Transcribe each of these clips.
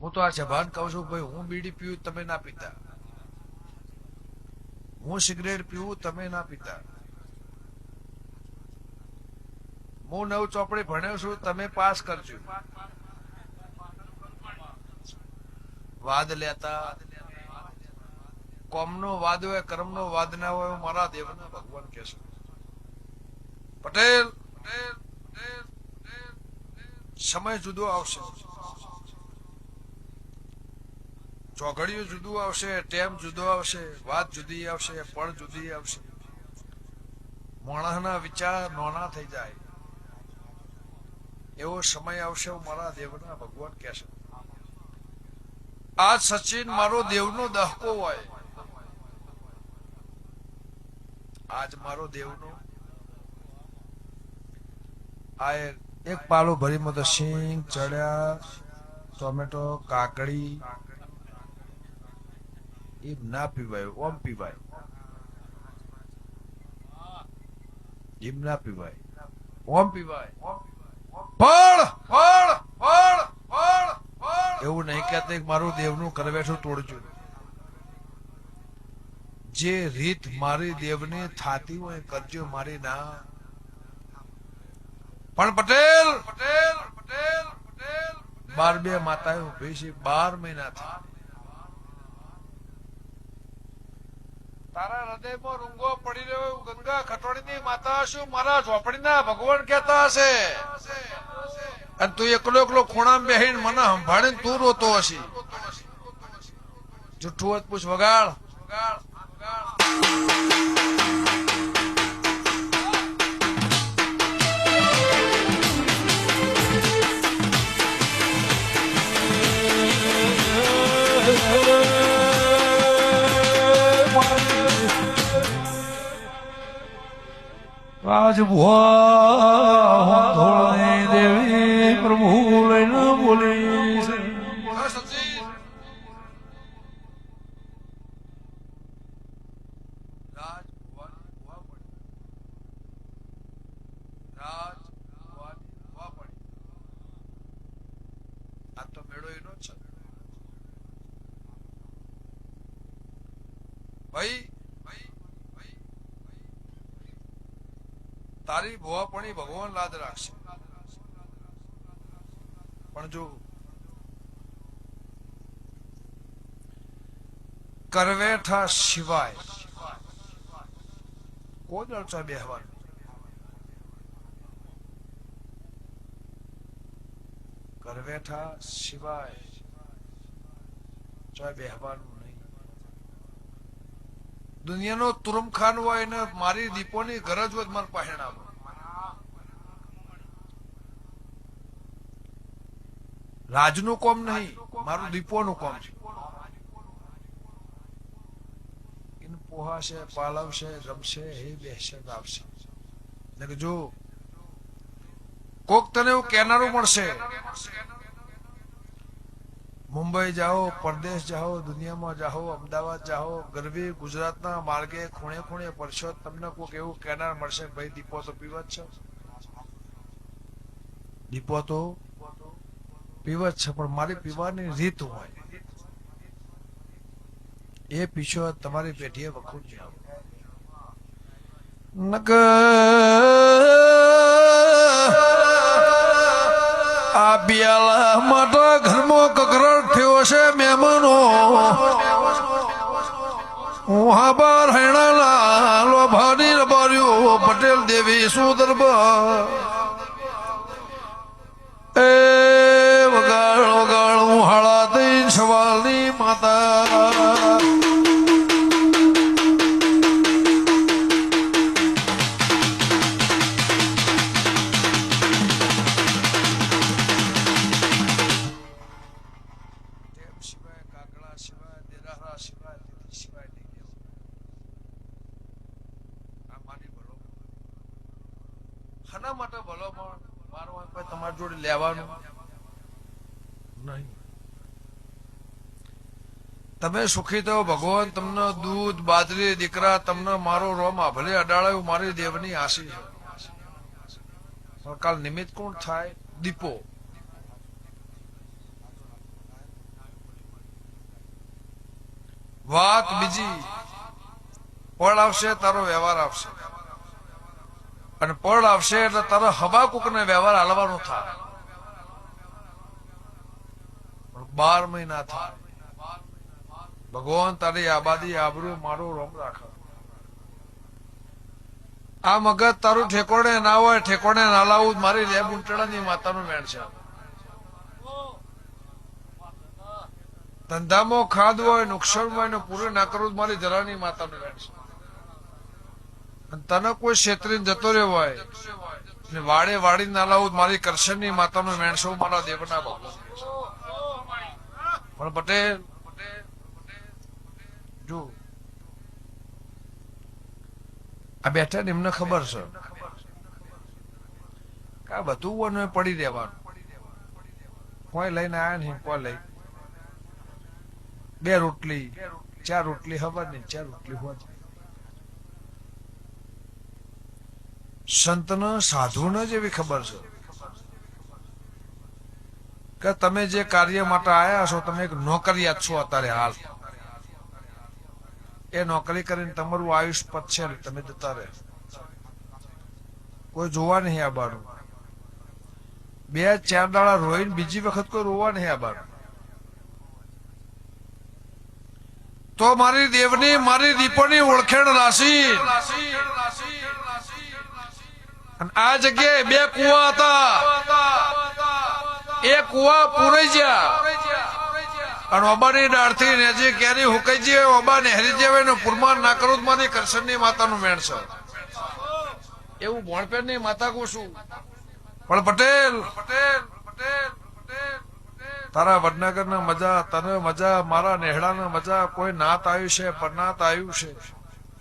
હું તો આ જબાન કહું છું ભાઈ, હું બીડી પીવું તમે ના પીતા, હું સિગરેટ પીવું તમે ના પીતા, હું 9 ચોપડી ભણ્યો છું તમે પાસ કરજો. વાદ લેતા, કોમનો વાદ હોય કર્મનો વાદ ના હોય એવું મારા દેવના ભગવાન કે છે. પટેલ સમય જુદો આવશે, ચોઘડિયું જુદું આવશે, ટેમ જુદો આવશે, વાત જુદી આવશે, પળ જુદી આવશે. માણસના વિચાર નોના થઈ જાય એવો સમય આવશે એવું મારા દેવના ભગવાન કે છે. આજ સચિન મારો દેવનો દહકો હોય, આજ મારો દેવનો આ એક પાલો ભરી મતો સિંગ ચડ્યા, ટોમેટો, કાકડી એમ ના પીવાય, ઓમ પીવાય, એમ ના પીવાય, ઓમ પીવાય. ફળ ફળ ફળ ફળ ફળ એવું નહીં કહેતા મારું દેવનું કરવેઠું તોડજો. જે રીત મારી દેવની થાતી હોય કરજો, મારી ના. પણ પટેલ પટેલ પટેલ પટેલ 12 માતાએ ઉભી છે, 12 મહિનાથી તારા હૃદયમાં રૂંગો પડી રહ્યો ગંગા ખટોડીની માતા શું મારા ઝોપડીના ભગવાન કહેતા હશે, અને તું એકલો એકલો ખૂણામાં બેહીને મને સંભાળીને તું રોતો હશે. જુઠ્ઠું હોત પૂછ, વગાડ. રાજ ભુવા દેવી પ્રભુ લઈને બોલી છે. આ તો મેળો એનો જ છે ભાઈ. તારી ભોવાપણી ભગવાન લાદ રાખશે, પણ જો કરવેઠા સિવાય કોઈ દળચા બેહવાનું, કરવેઠા સિવાય ચાય બેહવાનું નહીં. દુનિયાનો તુરમખાન હોય ને મારી દીપોની ગરજ હોય મારે પહેણાવો. રાજનું કોમ નહીં, મારું દીપોનું કોમ છે. એને પોહાશે, પાલવશે, રમશે, હે બેસે આવશે. જો કોક તને એવું કહેનારું મળશે, મુંબઈ જાઓ, પરદેશ જાઓ, દુનિયામાં જાઓ, અમદાવાદ જાઓ, ગરવી ગુજરાતના માર્ગે ખૂણે ખૂણે પડશો, તમને કોઈક એવું કહેનાર મળશે ભાઈ દીપો તો પીવ જ છે, દીપો તો પીવ જ છે, પણ મારી પીવાની રીત હોય એ પીછો તમારી પેઢીએ વખું જ આવો. આ બિયાલા માટે ઘરમાં કકરાટ થયો છે મહેમાનો. હું હાબાર હેણાના લોભાની રબાર્યો પટેલ દેવી સુદરબા એ વગાડ વગાડ હું હાળા દઈ સવાલની માતા. માટે ભલો મારો તમારી જોડે લેવાનું નહીં. તમે સુખી થયો, ભગવાન તમને દૂધ બાજરી દીકરા તમને મારો રોમ ભલે અડાળ્યું, મારી દેવની આશી છે. કાલ નિમિત્ત કોણ થાય? દીપો. વાત બીજી, પળ આવશે તારો વ્યવહાર આવશે, અને પળ આવશે એટલે તારો હબાકુક ને વ્યવહાર હાલવાનું થાય. 12 મહિના થાય. ભગવાન તારી આબાદી આબરૂ મારું રોમ રાખે. આ મગજ તારું ઠેકોણે ના હોય, ઠેકોણે ના લાવું, મારી લેબ ઉંટડાની માતાનું મેણ છે. ધંધામાં ખાદ હોય, નુકસાન હોય ને પૂરું ના કરવું, મારી જરાની માતાનું મેણ છે. અને તને કોઈ ક્ષેત્રે જતો રહ્યો હોય ને વાડે વાડી ના લાવું, મારી કરશનની માતાનું મેણ છે, મારા દેવના ભગવાન. પણ પટેલ જો આ બેઠા ને એમને ખબર છે કે આ બધું પડી રહેવાનું. કોઈ લઈને આયા નહીં, કોઈ લઈ 2 રોટલી 4 રોટલી ખબર નહીં, 4 રોટલી હોય. સંતને સાધુને જ એવી ખબર છે કે તમે જે કાર્ય માટે આયા છો, તમે એક નોકરિયાત છો અત્યારે હાલ. એ નોકરી કરીને તમારું આયુષ્ય પતશે ને તમે જતા રહે. કોઈ જોવા નહીં આ બારું. 2-4 દાડા રોઈને બીજી વખત કોઈ રોવા નહીં આ બારું. તો મારી દેવની, મારી દીપોની ઓળખેણ રાશી. અને આ જગ્યાએ 2 કુવા હતા. એ કુવા પૂરાઈ ગયા અને ઓબાની ડાળથી નેજી કેરી હુકાઈ જાય, ઓબા નહેરી જાય ને પુરમાન ના કરું, મારી કરશનની માતાનું મેણ છે. એવું ભોણપેરની માતા કહું છું. પણ પટેલ તારા વડનગરના મજા, તને મજા, મારા નેહડાના મજા. કોઈ નાત આવ્યું છે, પરનાત આવ્યું છે,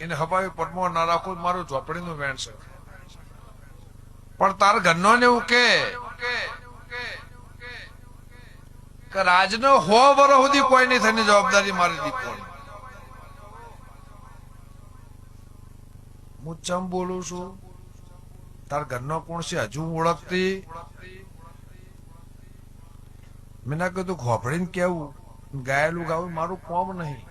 એને હબાવી પડમો ના રાખું, મારું ઝોપડીનું મેણ છે. પણ તાર ઘરનો ને એવું કે રાજનો 100 વર્ષ સુધી કોઈ નહીં થઈને જવાબદારી મારી દીપો. હું ચમ બોલું છું? તાર ઘરનો કોણ છે હજુ ઓળખતી? મેં ના કીધું ખોપડીને કેવું, ગાયેલું ગાવું મારું કોમ નહીં.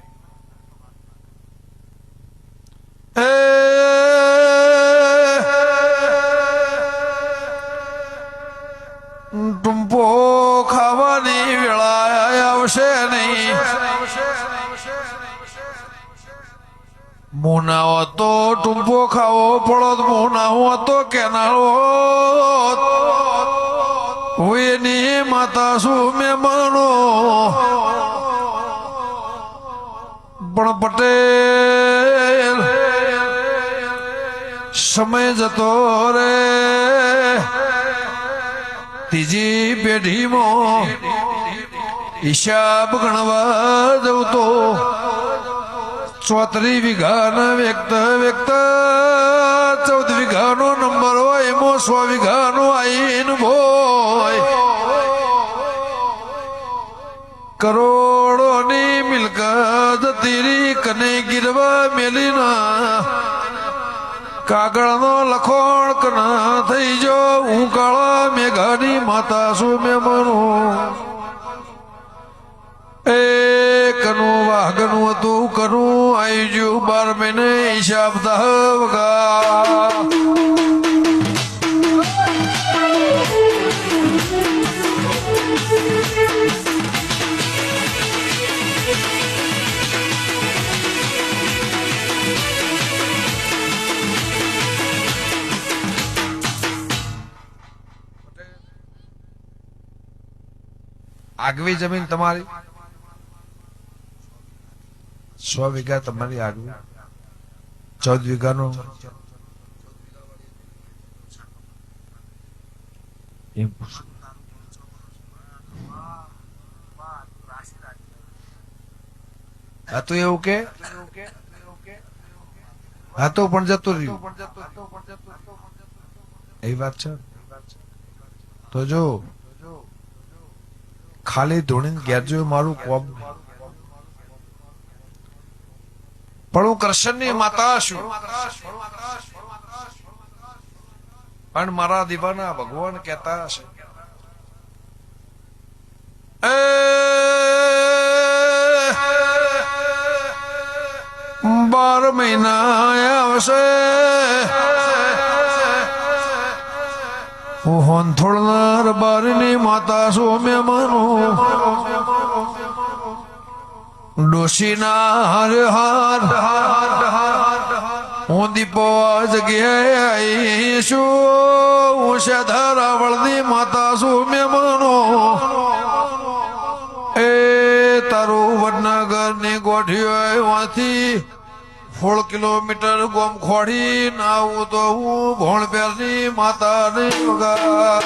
ટુંપો ખાવાની વેળા આવશે નહીં. મોનાઓ તો ટુંપો ખાવો પડો, મોનાઓ તો કેનાળો. હું એની માતા શું મહેમાનો. પણ પટેલ સમય જતો રે. ત્રીજી પેઢીમાં હિસાબ ગણવા જવું તો 34 વીઘાના વ્યક્ત 14 વીઘાનો નંબર હોય, એમાં 100 વીઘાનો આઈન ભોય. કરોડોની મિલકત તીરી કને ગીરવા મેલીના. કાગળનો લખોણ કના થઈ જો, હું કાળા મેઘાની માતા શું મહેમાનું. એ કનું વાઘનું હતું, કનું આવી ગયું 12 મહિને હિસાબ વગા. આગવી જમીન તમારી 100 વીઘા તમારી આગવી, 14 વીઘાનો આ તો એવું કે આ તો પણ જતું રહ્યું. એ વાત છે. તો જો ખાલી ધોણીને ઘેર જોયું મારું કોમ. પણ હું કૃષ્ણની માતા છું, પણ મારા દીવાના ભગવાન કહેતા હશે છે હું હોંથોળનાર બારની માતા છું મહેમાનો ડોશીના હાર હું દીપો જગ્યાએ આવીશું હું શેધારા વળદી માતા છું મહેમાનો એ તારું વડનગર ની ગોઠીઓ વાથી 16 કિલોમીટર ગોમ ખોડી ના આવું તો હું ભોણપેર ની માતા ને વગા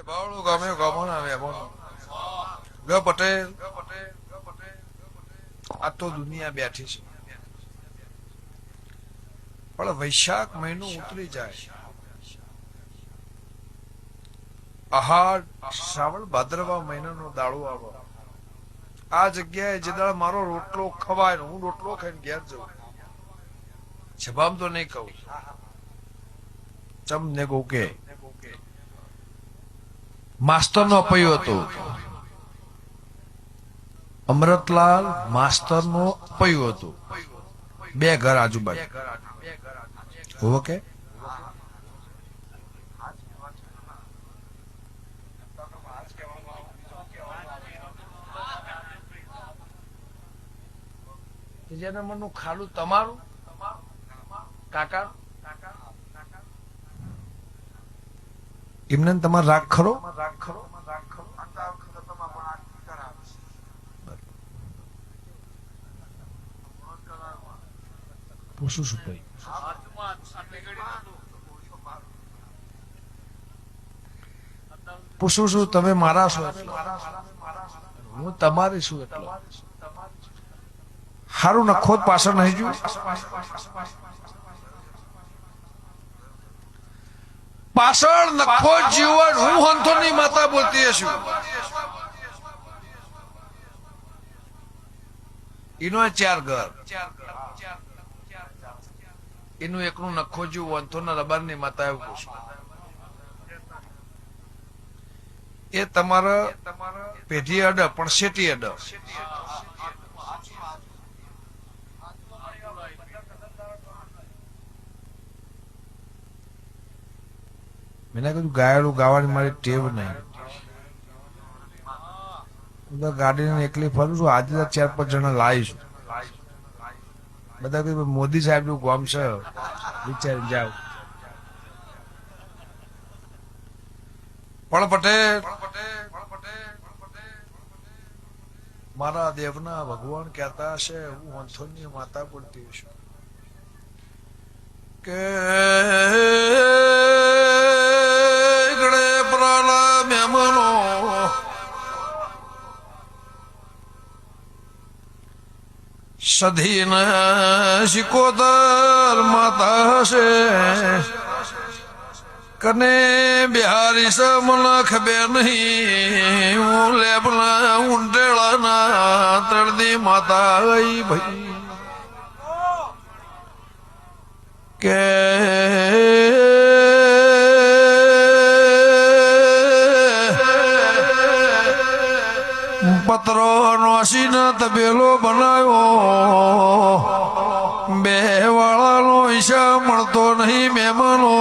બાવળું ગામે ગામો ના આવ્યા ગ પટેલ આ તો દુનિયા બેઠી છે પણ વૈશાખ મહિનો ઉતરી જાય આહાડ શ્રાવણ ભાદરવા મહિનાનો દાડો આવો આ જગ્યાએ જે દાડ મારો રોટલો ખવાય હું રોટલો ખાઈને ઘેર જઉં જવાબ તો નહીં કહું ચમ ને કહું કે માસ્ટર નો અપયો હતો અમૃતલાલ માસ્ટર નો અપયો હતો 2 ઘર આજુબાજુ ઓકે જેને મનનું ખાલું તમારું કાકા એમને તમારે રાગ ખરો પૂછું છું ભાઈ પૂછું છું તમે મારા છો હું તમારી છું એટલો હારું નખો પાછળ નહીં જોયું પાછળ નખો જીવન હું હંથોની માતા બોલતી છું એનો 4 ઘર એનું એકનું નખો જીવ વંથોના રબારની માતા એવું પૂછું એ તમારા પેઢી અડ પણ શેટી અડ મેં કીધું ગાયેલું ગાવાની મારી ટેવ નહીં હું તો ગાડીને એકલી ફરું છું આજે 4-5 જણા લાવીશું બધા કીધું મોદી સાહેબ નું ગામ છે વિચારી જાવ પણ પટેલ મારા દેવના ભગવાન કહેતા હશે હું વંથોની માતા બોલતી છું કે મહેમાનો સધીને શિકોતર માતા હશે કને બિહારી સમલખ બે નહીં હું લેબલા ઊંટેળાના તળદી માતા ગઈ ભાઈ કે પત્રો નોસીને તબેલો બનાવ્યો 2 વાળાનો હિસાબ મળતો નહીં મહેમાનો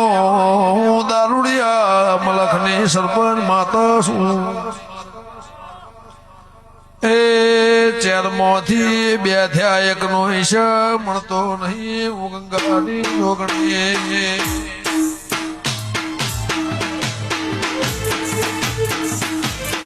હું દારૂડિયા મલખની સરપંચ માતા છું એ 4 માંથી 2 થયા 1 નો હિસાબ મળતો નહીં હું ગંગાની જોગણી